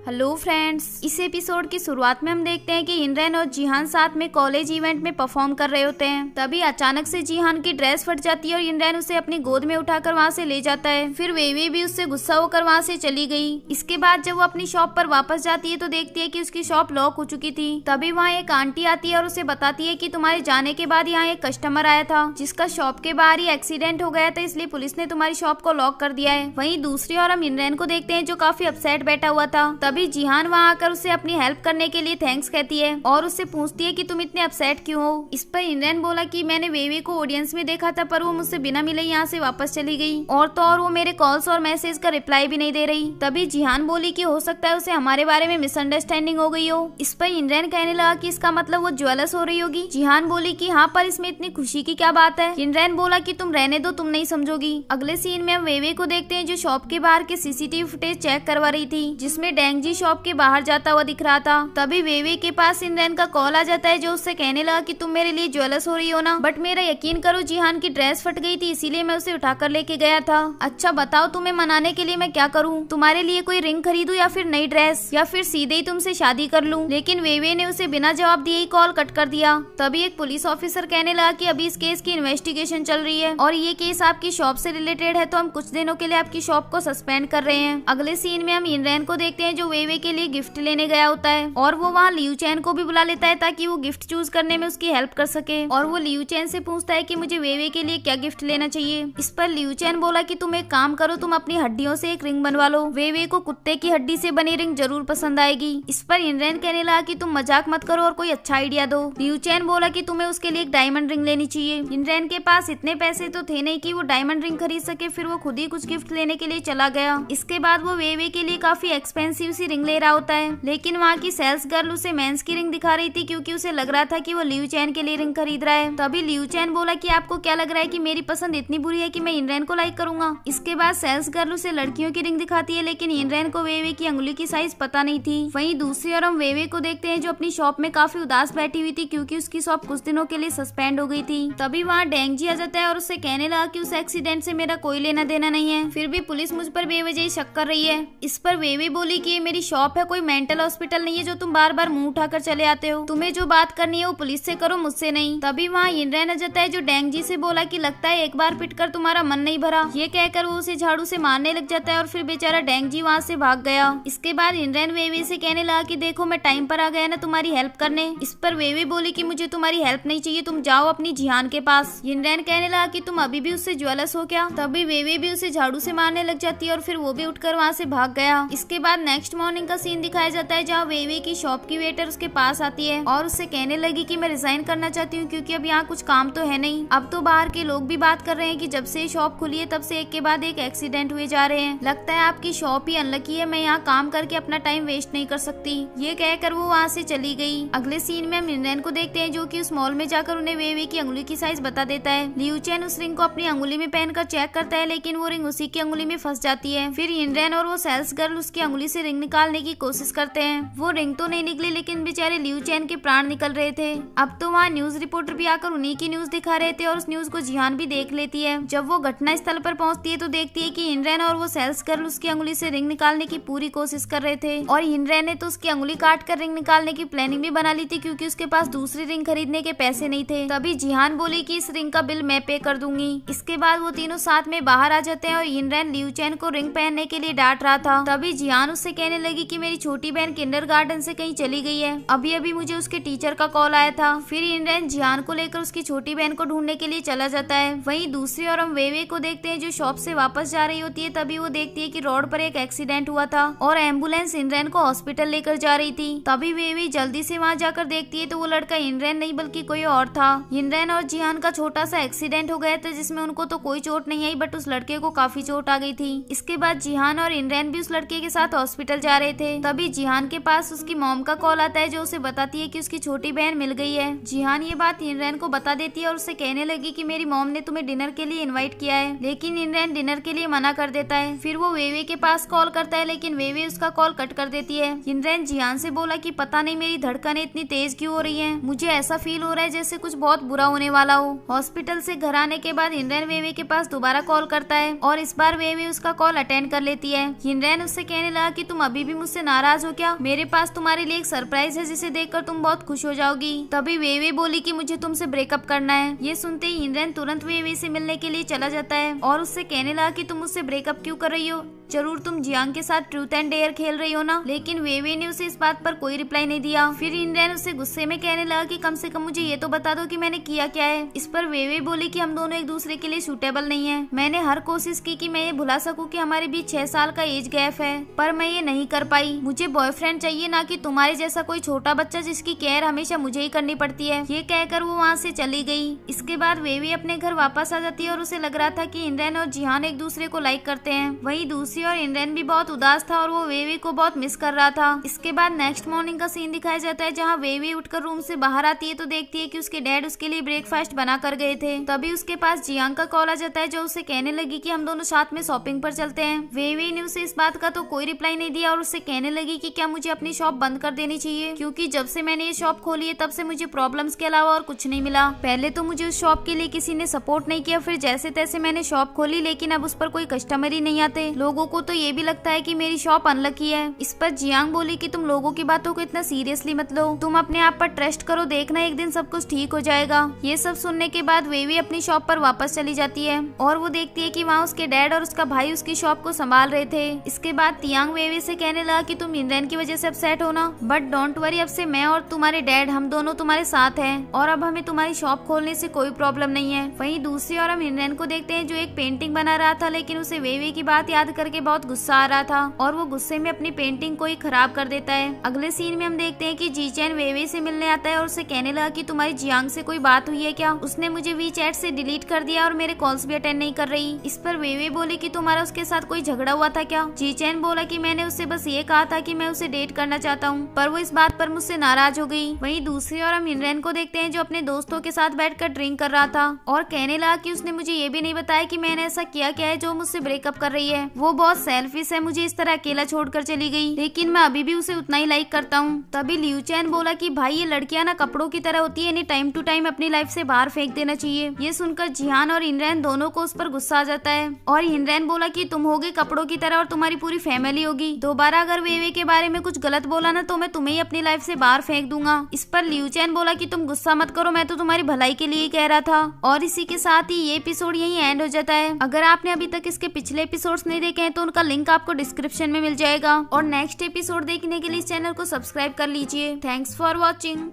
Hello friends, इस episode की शुरुआत में हम देखते हैं कि इनरेन और जिहान साथ में कॉलेज इवेंट में परफॉर्म कर रहे होते हैं। तभी अचानक से जिहान की ड्रेस फट जाती है और इनरेन उसे अपनी गोद में उठाकर वहाँ से ले जाता है। फिर वेवे भी उससे गुस्सा होकर वहाँ से चली गई। इसके बाद जब वो अपनी शॉप पर वापस जाती है तो देखती है कि उसकी शॉप लॉक हो चुकी थी। तभी वहाँ एक आंटी आती है और उसे बताती है कि तुम्हारे जाने के बाद यहाँ एक कस्टमर आया था जिसका शॉप के बाहर ही एक्सीडेंट हो गया था, इसलिए पुलिस ने तुम्हारी शॉप को लॉक कर दिया है। वहीं दूसरी ओर हम इनरेन को देखते हैं जो काफी अपसेट बैठा हुआ था। तभी जिहान वहाँ आकर उसे अपनी हेल्प करने के लिए थैंक्स कहती है और उससे पूछती है कि तुम इतने अपसेट क्यों हो। इस पर इनरेन बोला कि मैंने वेवे को ऑडियंस में देखा था पर वो मुझसे बिना मिले यहाँ से वापस चली गई और तो और वो मेरे कॉल्स और मैसेज का रिप्लाई भी नहीं दे रही। तभी जिहान बोली कि हो सकता है उसे हमारे बारे में मिसअंडरस्टैंडिंग हो गई हो। इस पर इनरेन कहने लगा कि इसका मतलब वो ज्वेलस हो रही होगी। जिहान बोली कि हाँ, पर इसमें इतनी खुशी की क्या बात है। इनरेन बोला कि तुम रहने दो, तुम नहीं समझोगी। अगले सीन में हम वेवे को देखते हैं जो शॉप के बाहर के सीसीटीवी फुटेज चेक करवा रही थी जिसमें डेंगजी शॉप के बाहर जाता हुआ दिख रहा था। तभी वेवे के पास इनरेन का कॉल आ जाता है जो उससे कहने लगा कि तुम मेरे लिए ज्वेलस हो रही हो ना, बट मेरा यकीन करो जिहान की ड्रेस फट गई थी इसीलिए मैं उसे उठाकर लेके गया था। अच्छा बताओ तुम्हें मनाने के लिए मैं क्या करूँ, तुम्हारे लिए कोई रिंग खरीदूं या फिर नई ड्रेस या फिर सीधे ही तुमसे शादी कर लूं। लेकिन वेवे ने उसे बिना जवाब दिए ही कॉल कट कर दिया। तभी एक पुलिस ऑफिसर कहने लगा कि अभी इस केस की इन्वेस्टिगेशन चल रही है और ये केस आपकी शॉप से रिलेटेड है तो हम कुछ दिनों के लिए आपकी शॉप को सस्पेंड कर रहे हैं। अगले सीन में हम इनरेन को देखते हैं जो वेवे के लिए गिफ्ट लेने गया होता है और वो वहाँ लियू चैन को भी बुला लेता है ताकि वो गिफ्ट चूज करने में उसकी हेल्प कर सके। और वो लियू चैन से पूछता है कि मुझे वेवे के लिए क्या गिफ्ट लेना चाहिए। इस पर लियू चैन बोला कि तुम एक काम करो, तुम अपनी हड्डियों से एक रिंग बनवा लो, वेवे को कुत्ते की हड्डी से बनी रिंग जरूर पसंद आएगी। इस पर इनरेन कहने लगा कि तुम मजाक मत करो और कोई अच्छा आइडिया दो। लियू चैन बोला कि तुम्हें उसके लिए एक डायमंड रिंग लेनी चाहिए। इनरेन के पास इतने पैसे तो थे नहीं कि वो डायमंड रिंग खरीद सके, फिर वो खुद ही कुछ गिफ्ट लेने के लिए चला गया। इसके बाद वो वेवे के लिए काफी एक्सपेंसिव सी रिंग ले रहा होता है लेकिन वहाँ की सेल्स गर्ल उसे मेंस की रिंग दिखा रही थी क्योंकि उसे लग रहा था कि वो लियू चैन के लिए रिंग खरीद रहा है। तभी लियू चैन बोला कि आपको क्या लग रहा है कि मेरी पसंद इतनी बुरी है कि मैं इनरेन को लाइक करूंगा। इसके बाद सेल्स गर्ल उसे लड़कियों की रिंग दिखाती है लेकिन इनरेन को वेवे की अंगुली की साइज पता नहीं थी। वहीं दूसरी ओर हम वेवे को देखते हैं जो अपनी शॉप में काफी उदास बैठी हुई थी क्योंकि उसकी शॉप कुछ दिनों के लिए सस्पेंड हो गई थी। तभी वहाँ डेंगजी आ जाता है और उससे कहने लगा कि उस एक्सीडेंट से मेरा कोई लेना देना नहीं है, फिर भी पुलिस मुझ पर बेवजह शक कर रही है। इस पर वेवे बोली कि ये मेरी शॉप है, कोई मेंटल हॉस्पिटल नहीं है जो तुम बार बार मुंह उठाकर चले आते हो। तुम्हें जो बात करनी है वो पुलिस से करो, मुझसे नहीं। तभी वहाँ इनरेन आ जाता है जो डेंगजी से बोला कि लगता है एक बार पिटकर तुम्हारा मन नहीं भरा। ये कहकर वो उसे झाड़ू से मारने लग जाता है और फिर बेचारा डेंगजी वहाँ से भाग गया। इसके बाद इनरेन वेवे से कहने लगा कि देखो मैं टाइम पर आ गया ना तुम्हारी हेल्प करने। इस पर वेवे बोली कि मुझे तुम्हारी हेल्प नहीं चाहिए, तुम जाओ अपनी जिहान के पास। इनरेन कहने लगा कि तुम अभी भी उससे ज्वेलस हो क्या। तभी वेवे भी उसे झाड़ू से मारने लग जाती है और फिर वो भी उठकर वहाँ से भाग गया। इसके बाद नेक्स्ट मॉर्निंग का सीन दिखाया जाता है जहाँ वेवे की शॉप की वेटर उसके पास आती है और उससे कहने लगी कि मैं रिजाइन करना चाहती हूँ क्योंकि अब यहाँ कुछ काम तो है नहीं। अब तो बाहर के लोग भी बात कर रहे हैं कि जब से शॉप खुली है तब से एक के बाद एक एक्सीडेंट हुए जा रहे हैं। लगता है आपकी शॉप ही अनलकी है, मैं यहाँ काम करके अपना टाइम वेस्ट नहीं कर सकती। ये कहकर वो वहाँ से चली गई। अगले सीन में हम इनरेन को देखते हैं जो कि उस मॉल में जाकर उन्हें वेवे की अंगुली की साइज बता देता है। लियू चैन उस रिंग को अपनी अंगुली में पहनकर चेक करता है लेकिन वो रिंग उसी की अंगुली में फंस जाती है। फिर इनरेन और वो सेल्स गर्ल उसकी अंगुली से रिंग निकालने की कोशिश करते हैं। वो रिंग तो नहीं निकली लेकिन बेचारे लियू चैन के प्राण निकल रहे थे। अब तो वहाँ न्यूज रिपोर्टर भी आकर उन्हीं की न्यूज दिखा रहे थे और उस न्यूज को जिहान भी देख लेती है। जब वो घटना स्थल पर पहुंचती है तो देखती है कि इनरेन और वो सेल्स गर्ल उसकी अंगुली से रिंग निकालने की पूरी कोशिश कर रहे थे और इनरेन ने तो उसकी अंगुली काट कर रिंग निकालने की प्लानिंग भी बना ली थी क्योंकि उसके पास दूसरी रिंग खरीदने के पैसे नहीं थे। तभी जिहान बोली कि इस रिंग का बिल मैं पे कर दूंगी। इसके बाद वो तीनों साथ में बाहर आ जाते हैं और इनरेन लियू चैन को रिंग पहनने के लिए डांट रहा था। तभी जिहान उससे कहने लगी कि मेरी छोटी बहन किंडरगार्टन से कहीं चली गई है, अभी अभी मुझे उसके टीचर का कॉल आया था। फिर इनरेन जिहान को लेकर उसकी छोटी बहन को ढूंढने के लिए चला जाता है। वहीं दूसरी ओर हम वेवे को देखते हैं जो शॉप से वापस जा रही होती है। तभी वो देखती है कि रोड पर एक एक्सीडेंट हुआ था और एम्बुलेंस इनरेन को हॉस्पिटल लेकर जा रही थी। तभी वेवे जल्दी से वहाँ जाकर देखती है तो वो लड़का इनरेन नहीं बल्कि कोई और था। इनरेन और जिहान का छोटा सा एक्सीडेंट हो गया था जिसमें उनको तो कोई चोट नहीं आई बट उस लड़के को काफी चोट आ गई थी। इसके बाद जिहान और इनरेन भी उस लड़के के साथ हॉस्पिटल जा रहे थे। तभी जिहान के पास उसकी मॉम का कॉल आता है जो उसे बताती है कि उसकी छोटी बहन मिल गई है। जिहान ये बात इनरेन को बता देती है और उससे कहने लगी कि मेरी मॉम ने तुम्हें डिनर के लिए इनवाइट किया है, लेकिन इनरेन डिनर के लिए मना कर देता है। फिर वो वेवे के पास कॉल करता है लेकिन वेवे उसका कॉल कट कर देती है। इनरेन जिहान से बोला कि पता नहीं मेरी धड़कनें इतनी तेज क्यों हो रही हैं, मुझे ऐसा फील हो रहा है जैसे कुछ बहुत बुरा होने वाला हो। हॉस्पिटल से घर आने के बाद इनरेन वेवे के पास दोबारा कॉल करता है और इस बार वेवे उसका कॉल अटेंड कर लेती है। इनरेन उससे कहने लगा कि तुम अभी अभी भी मुझसे नाराज हो क्या? मेरे पास तुम्हारे लिए एक सरप्राइज है जिसे देखकर तुम बहुत खुश हो जाओगी। तभी वेवे बोली कि मुझे तुमसे ब्रेकअप करना है। ये सुनते ही हिनरैन तुरंत वेवे से मिलने के लिए चला जाता है और उससे कहने लगा कि तुम मुझसे ब्रेकअप क्यों कर रही हो? जरूर तुम जियांग के साथ ट्रूथ एंड डेयर खेल रही हो ना? लेकिन वेवे ने उसे इस बात पर कोई रिप्लाई नहीं दिया। फिर हिनरैन उससे गुस्से में कहने लगा कि कम से कम मुझे ये तो बता दो कि मैंने किया क्या है। इस पर वेवे बोली कि हम दोनों एक दूसरे के लिए सूटेबल नहीं है। मैंने हर कोशिश की कि मैं ये भुला सकूं कि हमारे बीच 6 साल का एज गैप है, पर मैं ये नहीं कर पाई। मुझे बॉयफ्रेंड चाहिए, ना कि तुम्हारे जैसा कोई छोटा बच्चा जिसकी केयर हमेशा मुझे ही करनी पड़ती है। ये कहकर वो वहाँ से चली गई। इसके बाद वेवे अपने घर वापस आ जाती है और उसे लग रहा था कि हिनरैन और जिहान एक दूसरे को लाइक करते हैं। वहीं दूसरी ओर हिनरैन भी बहुत उदास था और वो वेवे को बहुत मिस कर रहा था। इसके बाद नेक्स्ट मॉर्निंग का सीन दिखाया जाता है जहाँ वेवे उठकर रूम से बाहर आती है तो देखती है कि उसके डैड उसके लिए ब्रेकफास्ट बना कर गए थे। तभी उसके पास जियांग का कॉल आ जाता है जो उसे कहने लगी कि हम दोनों साथ में शॉपिंग पर चलते हैं। वेवे ने उसे इस बात का तो कोई रिप्लाई नहीं दिया और उससे कहने लगी कि क्या मुझे अपनी शॉप बंद कर देनी चाहिए, क्योंकि जब से मैंने ये शॉप खोली है तब से मुझे प्रॉब्लम्स के अलावा और कुछ नहीं मिला। पहले तो मुझे उस शॉप के लिए किसी ने सपोर्ट नहीं किया, फिर जैसे तैसे मैंने शॉप खोली, लेकिन अब उस पर कोई कस्टमर ही नहीं आते। लोगों को तो ये भी लगता है कि मेरी शॉप अनलकी है। इस पर जियांग बोली कि तुम लोगों की बातों को इतना सीरियसली मत लो, तुम अपने आप पर ट्रस्ट करो, देखना एक दिन सब कुछ ठीक हो जाएगा। ये सब सुनने के बाद वेवी अपनी शॉप पर वापस चली जाती है और वो देखती है कि वहाँ उसके डैड और उसका भाई उसकी शॉप को संभाल रहे थे। इसके बाद तियांग वेवी से कहने लगा कि तुम हिनरैन की वजह से अपसेट हो ना, बट डोंट वरी, अब से मैं और तुम्हारे डैड हम दोनों तुम्हारे साथ हैं और अब हमें तुम्हारी शॉप खोलने से कोई प्रॉब्लम नहीं है। वहीं दूसरी ओर हम हिनरैन को देखते हैं जो एक पेंटिंग बना रहा था, लेकिन उसे वेवी की बात याद करके बहुत गुस्सा आ रहा था और वो गुस्से में अपनी पेंटिंग को ही खराब कर देता है। अगले सीन में हम देखते हैं कि जीचैन वेवे से मिलने आता है और उसे कहने लगा कि तुम्हारी जियांग से कोई बात हुई है क्या? उसने मुझे वीचैट से डिलीट कर दिया और मेरे कॉल्स भी अटेंड नहीं कर रही। इस पर वेवे बोली कि तुम्हारा उसके साथ कोई झगड़ा हुआ था क्या? जीचैन बोला कि मैंने उससे बस ये कहा था कि मैं उसे डेट करना चाहता हूँ, पर वो इस बात पर मुझसे नाराज हो गई। वहीं दूसरी ओर हम हिनरैन को देखते हैं जो अपने दोस्तों के साथ बैठकर ड्रिंक कर रहा था और कहने लगा कि उसने मुझे ये भी नहीं बताया कि मैंने ऐसा किया क्या है जो मुझसे ब्रेकअप कर रही है। वो बहुत सेल्फिश है, मुझे इस तरह अकेला छोड़कर चली गई, लेकिन मैं अभी भी उसे उतना ही लाइक करता हूँ। तभी लियू चैन बोला कि भाई ये लड़कियां ना कपड़ों की तरह होती है, इन्हें टाइम टू टाइम अपनी लाइफ से बाहर फेंक देना चाहिए। ये सुनकर जिहान और हिनरैन दोनों को उस पर गुस्सा आ जाता है और हिनरैन बोला कि तुम होगे कपड़ों की तरह और तुम्हारी पूरी फैमिली होगी, दोबारा अगर वेवे के बारे में कुछ गलत बोला ना तो मैं तुम्हें ही अपनी लाइफ से बाहर फेंक दूंगा। इस पर लियू चैन बोला कि तुम गुस्सा मत करो, मैं तो तुम्हारी भलाई के लिए कह रहा था। और इसी के साथ ही ये एपिसोड यही एंड हो जाता है। अगर आपने अभी तक इसके पिछले एपिसोड्स नहीं देखे हैं तो उनका लिंक आपको डिस्क्रिप्शन में मिल जाएगा और नेक्स्ट एपिसोड देखने के लिए इस चैनल को सब्सक्राइब कर लीजिए। Thanks for watching.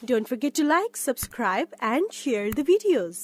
Don't forget to like, subscribe and share the videos.